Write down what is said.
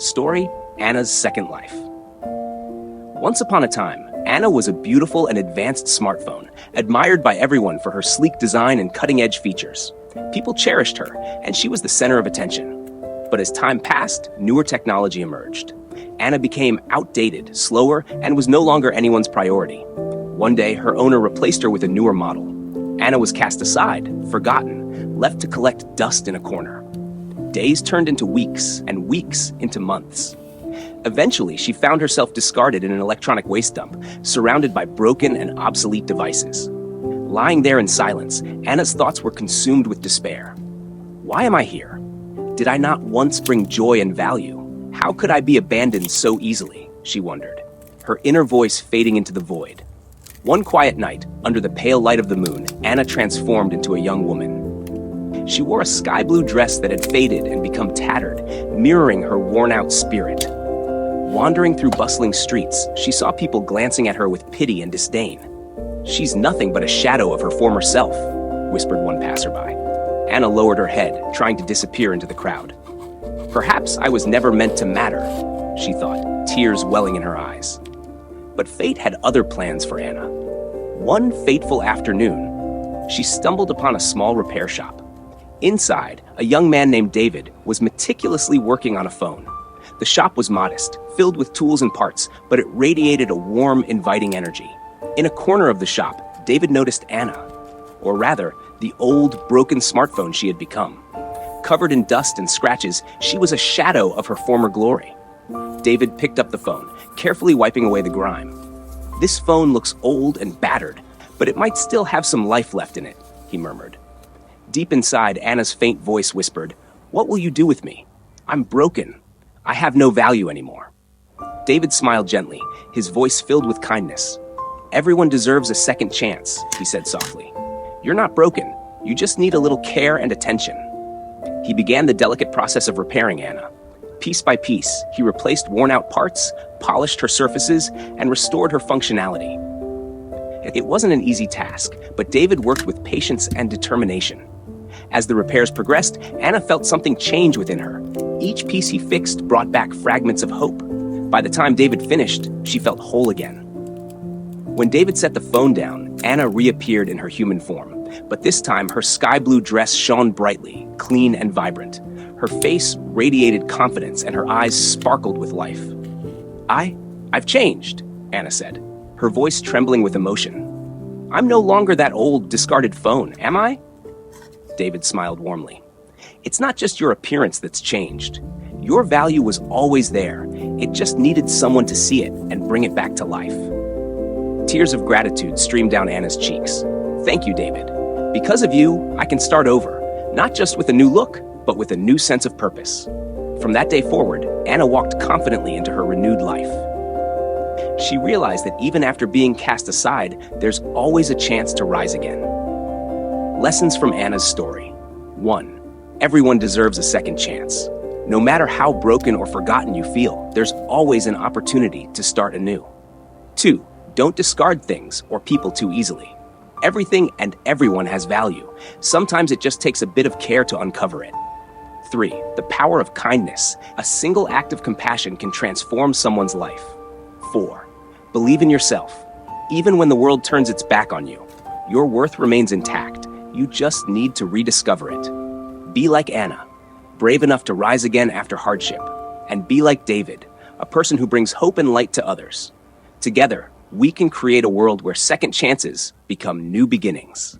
Story: Anna's Second Life. Once upon a time, Anna was a beautiful and advanced smartphone, admired by everyone for her sleek design and cutting-edge features. People cherished her, and she was the center of attention. But as time passed, newer technology emerged. Anna became outdated, slower, and was no longer anyone's priority. One day, her owner replaced her with a newer model. Anna was cast aside, forgotten, left to collect dust in a corner. Days turned into weeks, and weeks into months. Eventually, she found herself discarded in an electronic waste dump, surrounded by broken and obsolete devices. Lying there in silence, Anna's thoughts were consumed with despair. Why am I here? Did I not once bring joy and value? How could I be abandoned so easily? She wondered, her inner voice fading into the void. One quiet night, under the pale light of the moon, Anna transformed into a young woman. She wore a sky blue dress that had faded and become tattered, mirroring her worn-out spirit. Wandering through bustling streets, she saw people glancing at her with pity and disdain. "She's nothing but a shadow of her former self," whispered one passerby. Anna lowered her head, trying to disappear into the crowd. "Perhaps I was never meant to matter," she thought, tears welling in her eyes. But fate had other plans for Anna. One fateful afternoon, she stumbled upon a small repair shop. Inside, a young man named David was meticulously working on a phone. The shop was modest, filled with tools and parts, but it radiated a warm, inviting energy. In a corner of the shop, David noticed Anna, or rather, the old, broken smartphone she had become. Covered in dust and scratches, she was a shadow of her former glory. David picked up the phone, carefully wiping away the grime. "This phone looks old and battered, but it might still have some life left in it," he murmured. Deep inside, Anna's faint voice whispered, "What will you do with me? I'm broken. I have no value anymore." David smiled gently, his voice filled with kindness. "Everyone deserves a second chance," he said softly. "You're not broken. You just need a little care and attention." He began the delicate process of repairing Anna. Piece by piece, he replaced worn-out parts, polished her surfaces, and restored her functionality. It wasn't an easy task, but David worked with patience and determination. As the repairs progressed, Anna felt something change within her. Each piece he fixed brought back fragments of hope. By the time David finished, she felt whole again. When David set the phone down, Anna reappeared in her human form, but this time her sky blue dress shone brightly, clean and vibrant. Her face radiated confidence and her eyes sparkled with life. I've changed," Anna said, her voice trembling with emotion. "I'm no longer that old, discarded phone, am I?" David smiled warmly. "It's not just your appearance that's changed. Your value was always there. It just needed someone to see it and bring it back to life." Tears of gratitude streamed down Anna's cheeks. "Thank you, David. Because of you, I can start over, not just with a new look, but with a new sense of purpose." From that day forward, Anna walked confidently into her renewed life. She realized that even after being cast aside, there's always a chance to rise again. Lessons from Anna's story. 1. Everyone deserves a second chance. No matter how broken or forgotten you feel, there's always an opportunity to start anew. 2. Don't discard things or people too easily. Everything and everyone has value. Sometimes it just takes a bit of care to uncover it. 3. The power of kindness. A single act of compassion can transform someone's life. 4. Believe in yourself. Even when the world turns its back on you, your worth remains intact. You just need to rediscover it. Be like Anna, brave enough to rise again after hardship. And be like David, a person who brings hope and light to others. Together, we can create a world where second chances become new beginnings.